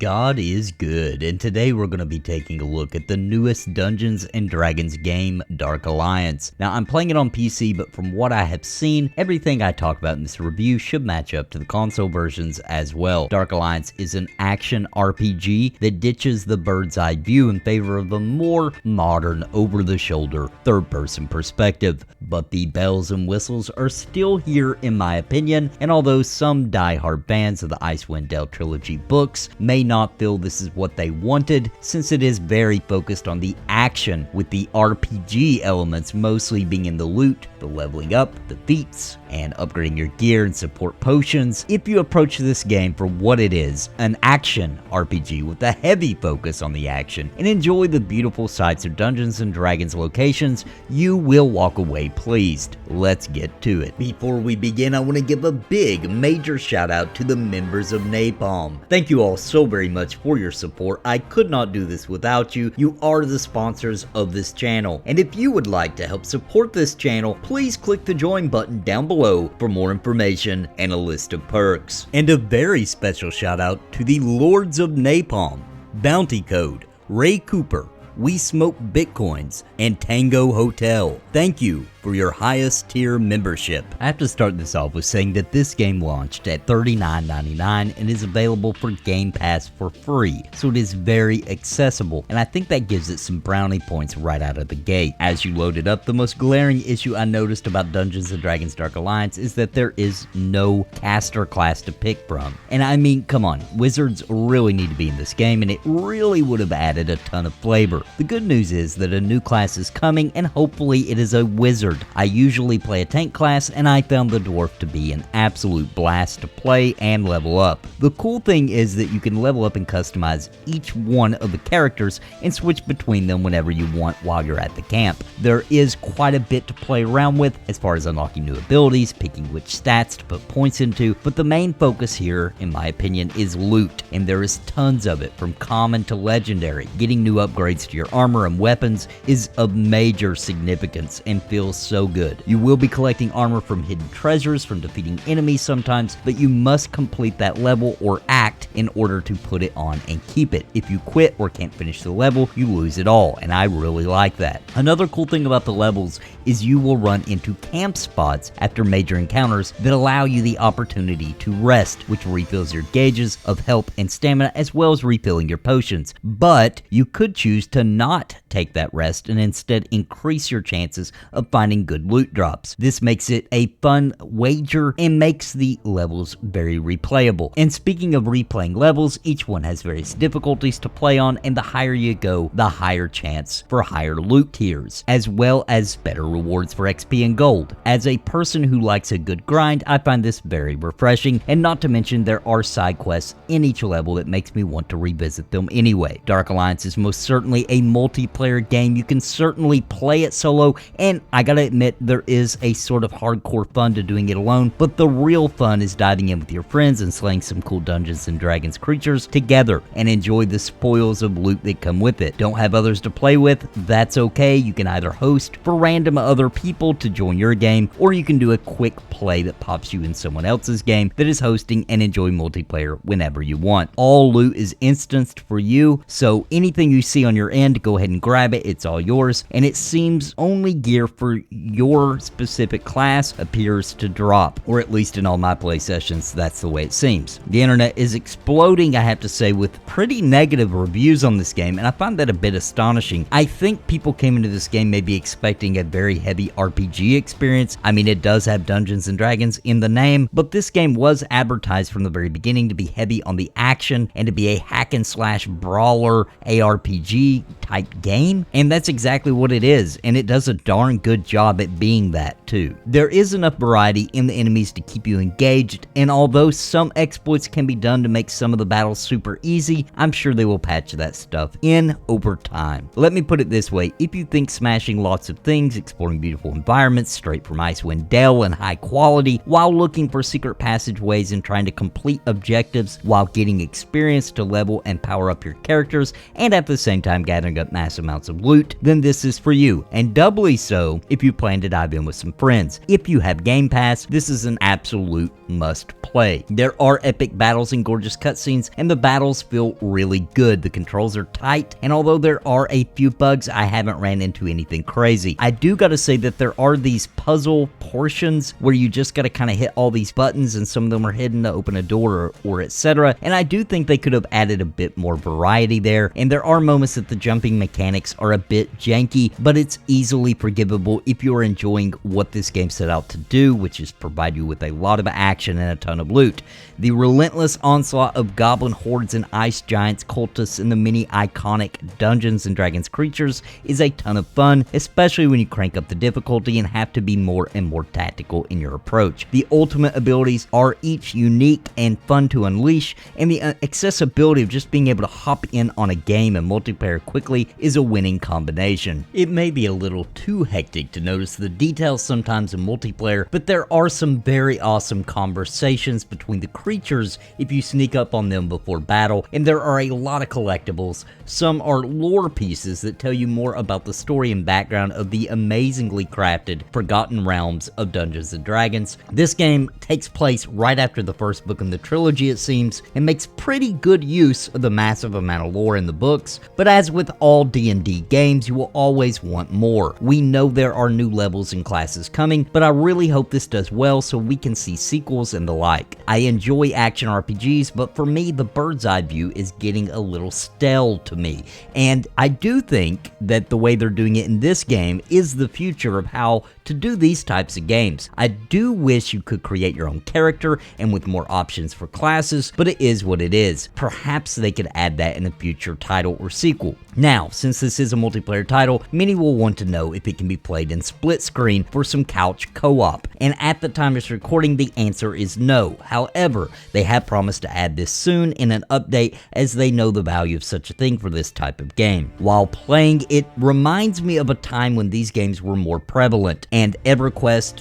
God is good, and today we're going to be taking a look at the newest Dungeons & Dragons game, Dark Alliance. Now, I'm playing it on PC, but from what I have seen, everything I talk about in this review should match up to the console versions as well. Dark Alliance is an action RPG that ditches the bird's eye view in favor of a more modern, over-the-shoulder, third-person perspective. But the bells and whistles are still here in my opinion, and although some die-hard fans of the Icewind Dale trilogy books may not feel this is what they wanted, since it is very focused on the action, with the RPG elements mostly being in the loot, the leveling up, the feats, and upgrading your gear and support potions. If you approach this game for what it is, an action RPG with a heavy focus on the action, and enjoy the beautiful sights of Dungeons & Dragons locations, you will walk away pleased. Let's get to it. Before we begin, I want to give a big, major shout out to the members of Napalm. Thank you all so very much for your support. I could not do this without you. You are the sponsors of this channel. And if you would like to help support this channel, please click the join button down below for more information and a list of perks. And a very special shout out to the Lords of Napalm, Bounty Code, Ray Cooper, We Smoke Bitcoins, and Tango Hotel. Thank you for your highest tier membership. I have to start this off with saying that this game launched at $39.99 and is available for Game Pass for free, so it is very accessible, and I think that gives it some brownie points right out of the gate. As you load it up, the most glaring issue I noticed about Dungeons & Dragons Dark Alliance is that there is no caster class to pick from. And I mean, come on, wizards really need to be in this game, and it really would have added a ton of flavor. The good news is that a new class is coming, and hopefully it is a wizard. I usually play a tank class, and I found the dwarf to be an absolute blast to play and level up. The cool thing is that you can level up and customize each one of the characters and switch between them whenever you want while you're at the camp. There is quite a bit to play around with as far as unlocking new abilities, picking which stats to put points into, but the main focus here, in my opinion, is loot, and there is tons of it, from common to legendary. Getting new upgrades to your armor and weapons is of major significance and feels so good. You will be collecting armor from hidden treasures from defeating enemies sometimes, but you must complete that level or act in order to put it on and keep it. If you quit or can't finish the level, you lose it all, and I really like that. Another cool thing about the levels is you will run into camp spots after major encounters that allow you the opportunity to rest, which refills your gauges of health and stamina, as well as refilling your potions. But you could choose to not take that rest and instead increase your chances of finding good loot drops. This makes it a fun wager and makes the levels very replayable. And speaking of replaying levels, each one has various difficulties to play on, and the higher you go, the higher chance for higher loot tiers, as well as better rewards for XP and gold. As a person who likes a good grind, I find this very refreshing, and not to mention there are side quests in each level that makes me want to revisit them anyway. Dark Alliance is most certainly a multiplayer game. You can certainly play it solo, and I gotta admit, there is a sort of hardcore fun to doing it alone, but the real fun is diving in with your friends and slaying some cool Dungeons & Dragons creatures together and enjoy the spoils of loot that come with it. Don't have others to play with? That's okay. You can either host for random other people to join your game, or you can do a quick play that pops you in someone else's game that is hosting and enjoy multiplayer whenever you want. All loot is instanced for you, so anything you see on your end, go ahead and grab it. It's all yours, and it seems only gear for your specific class appears to drop, or at least in all my play sessions, that's the way it seems. The internet is exploding, I have to say, with pretty negative reviews on this game, and I find that a bit astonishing. I think people came into this game maybe expecting a very heavy RPG experience. I mean, it does have Dungeons & Dragons in the name, but this game was advertised from the very beginning to be heavy on the action and to be a hack and slash brawler ARPG type game, and that's exactly what it is, and it does a darn good job at being that too. There is enough variety in the enemies to keep you engaged, and although some exploits can be done to make some of the battles super easy, I'm sure they will patch that stuff in over time. Let me put it this way, if you think smashing lots of things, exploring beautiful environments straight from Icewind Dale and high quality, while looking for secret passageways and trying to complete objectives while getting experience to level and power up your characters, and at the same time gathering up massive amounts of loot, then this is for you, and doubly so if if you plan to dive in with some friends. If you have Game Pass, this is an absolute must play. There are epic battles and gorgeous cutscenes, and the battles feel really good. The controls are tight, and although there are a few bugs, I haven't ran into anything crazy. I do gotta say that there are these puzzle portions where you just gotta kind of hit all these buttons, and some of them are hidden to open a door or etc. And I do think they could have added a bit more variety there, and there are moments that the jumping mechanics are a bit janky, but it's easily forgivable if you're enjoying what this game set out to do, which is provide you with a lot of action and a ton of loot. The relentless onslaught of goblin hordes and ice giants, cultists, and the many iconic Dungeons & Dragons creatures is a ton of fun, especially when you crank up the difficulty and have to be more and more tactical in your approach. The ultimate abilities are each unique and fun to unleash, and the accessibility of just being able to hop in on a game and multiplayer quickly is a winning combination. It may be a little too hectic to notice the details sometimes in multiplayer, but there are some very awesome conversations between the creatures if you sneak up on them before battle, and there are a lot of collectibles. Some are lore pieces that tell you more about the story and background of the amazingly crafted Forgotten Realms of Dungeons & Dragons. This game takes place right after the first book in the trilogy, it seems, and makes pretty good use of the massive amount of lore in the books, but as with all D&D games, you will always want more. We know there are new levels and classes coming, but I really hope this does well so we can see sequels and the like. I enjoy action RPGs, but for me, the bird's eye view is getting a little stale to me, and I do think that the way they're doing it in this game is the future of how to do these types of games. I do wish you could create your own character and with more options for classes, but it is what it is. Perhaps they could add that in a future title or sequel. Now, since this is a multiplayer title, many will want to know if it can be played in split screen for some couch co-op, and at the time of this recording, the answer is no. However, they have promised to add this soon in an update, as they know the value of such a thing for this type of game. While playing, it reminds me of a time when these games were more prevalent, and EverQuest,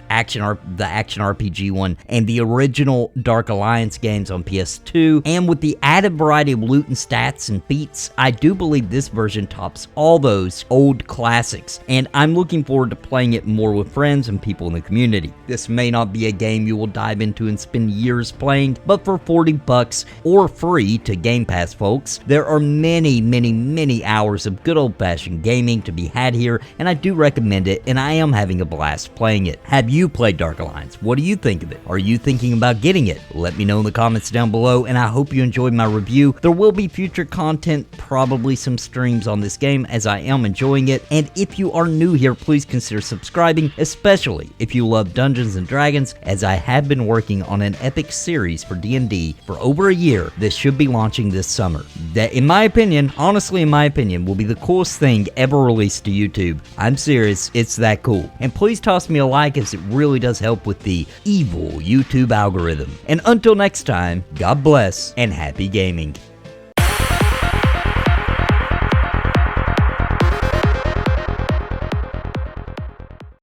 the action RPG one, and the original Dark Alliance games on PS2, and with the added variety of loot and stats and feats, I do believe this version tops all those old classics, and I'm looking forward to playing it more with friends and people in the community. This may not be a game you will dive into and spend years playing, but for $40 or free to Game Pass folks, there are many hours of good old-fashioned gaming to be had here, and I do recommend it, and I am having a blast playing it. Have you played Dark Alliance? What do you think of it? Are you thinking about getting it? Let me know in the comments down below, and I hope you enjoyed my review. There will be future content, probably some streams on this game, as I am enjoying it, and if you are new here, please consider subscribing, especially if you love Dungeons & Dragons, as I have been working on an epic series for D&D for over a year. This should be launching this summer. That, in my opinion, honestly in my opinion, will be the coolest thing ever released to YouTube. I'm serious, it's that cool. And please toss me a like, as it really does help with the evil YouTube algorithm. And until next time, God bless and happy gaming.